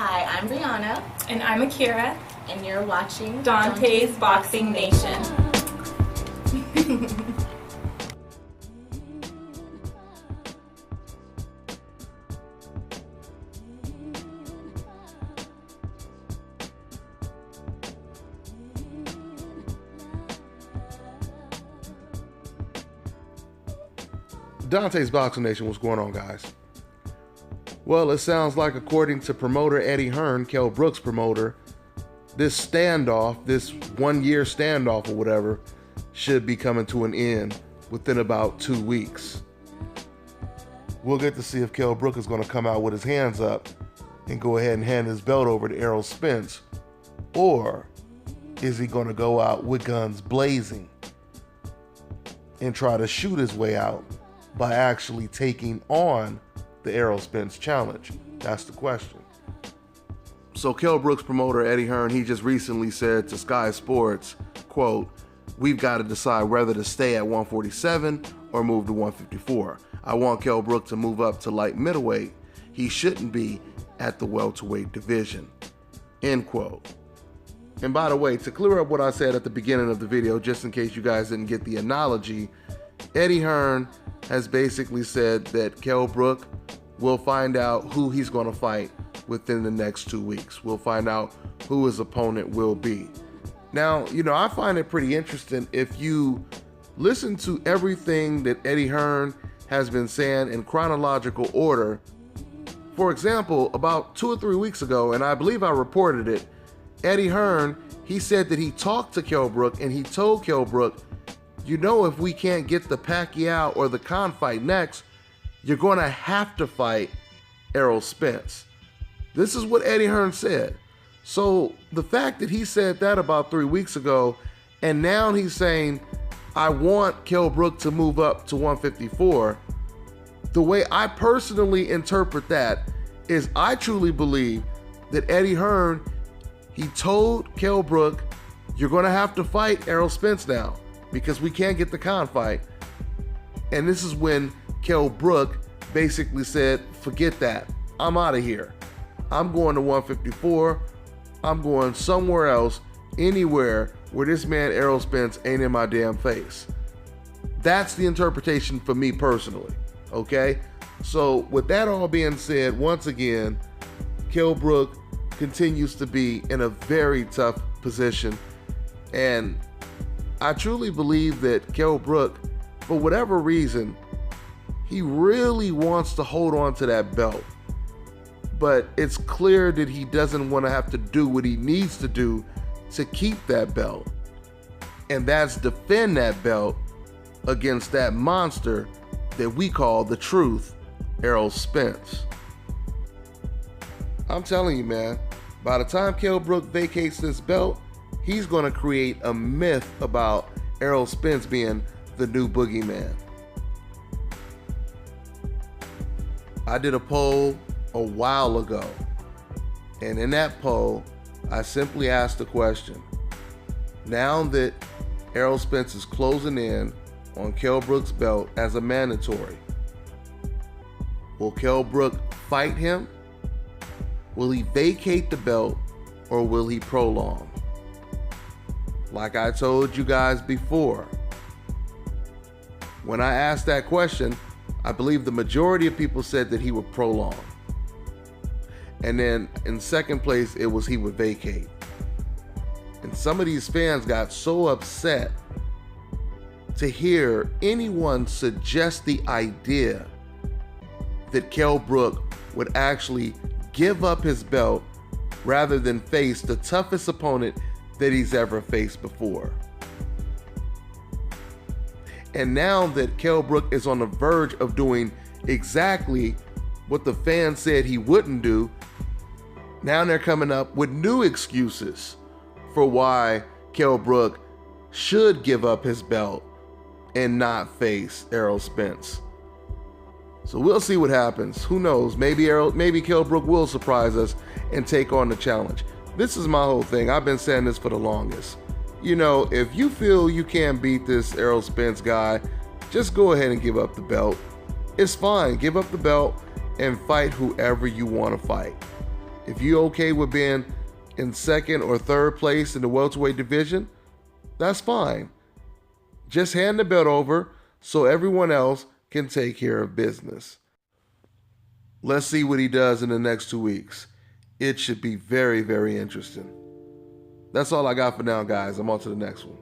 Hi, I'm Brianna. And I'm Akira. And you're watching Dante's Boxing Nation. Dante's Boxing Nation, what's going on, guys? Well, it sounds like, according to promoter Eddie Hearn, Kell Brook's promoter, this standoff, this 1 year standoff or whatever, should be coming to an end within about 2 weeks. We'll get to see if Kell Brook is going to come out with his hands up and go ahead and hand his belt over to Errol Spence, or is he going to go out with guns blazing and try to shoot his way out by actually taking on the Errol Spence challenge? That's the question. So Kell Brook's promoter, Eddie Hearn, he just recently said to Sky Sports, quote, "We've got to decide whether to stay at 147 or move to 154. I want Kell Brook to move up to light middleweight. He shouldn't be at the welterweight division." End quote. And by the way, to clear up what I said at the beginning of the video, just in case you guys didn't get the analogy, Eddie Hearn has basically said that Kell Brook will find out who he's going to fight within the next 2 weeks. We'll find out who his opponent will be. Now, I find it pretty interesting if you listen to everything that Eddie Hearn has been saying in chronological order. For example, about 2 or 3 weeks ago, and I believe I reported it, Eddie Hearn, he said that he talked to Kell Brook and he told Kell Brook, if we can't get the Pacquiao or the Khan fight next, you're going to have to fight Errol Spence. This is what Eddie Hearn said. So the fact that he said that about 3 weeks ago, and now he's saying, I want Kell Brook to move up to 154, the way I personally interpret that is I truly believe that Eddie Hearn, he told Kell Brook, you're going to have to fight Errol Spence now because we can't get the Khan fight. And this is when Kell Brook basically said, forget that. I'm out of here. I'm going to 154. I'm going somewhere else, anywhere where this man Errol Spence ain't in my damn face. That's the interpretation for me personally, okay? So with that all being said, once again, Kell Brook continues to be in a very tough position, and I truly believe that Kell Brook, for whatever reason, he really wants to hold on to that belt. But it's clear that he doesn't want to have to do what he needs to do to keep that belt. And that's defend that belt against that monster that we call the truth, Errol Spence. I'm telling you, man, by the time Kell Brook vacates this belt, he's going to create a myth about Errol Spence being the new boogeyman. I did a poll a while ago, and in that poll, I simply asked the question, now that Errol Spence is closing in on Kell Brook's belt as a mandatory, will Kell Brook fight him? Will he vacate the belt, or will he prolong? Like I told you guys before, when I asked that question, I believe the majority of people said that he would prolong. And then in second place, it was he would vacate. And some of these fans got so upset to hear anyone suggest the idea that Kell Brook would actually give up his belt rather than face the toughest opponent that he's ever faced before. And now that Kell Brook is on the verge of doing exactly what the fans said he wouldn't do, now they're coming up with new excuses for why Kell Brook should give up his belt and not face Errol Spence. So we'll see what happens. Who knows? Maybe Kell Brook will surprise us and take on the challenge. This is my whole thing. I've been saying this for the longest. If you feel you can't beat this Errol Spence guy, just go ahead and give up the belt. It's fine. Give up the belt and fight whoever you want to fight. If you okay with being in second or third place in the welterweight division, that's fine. Just hand the belt over so everyone else can take care of business. Let's see what he does in the next 2 weeks. It should be very, very interesting. That's all I got for now, guys. I'm on to the next one.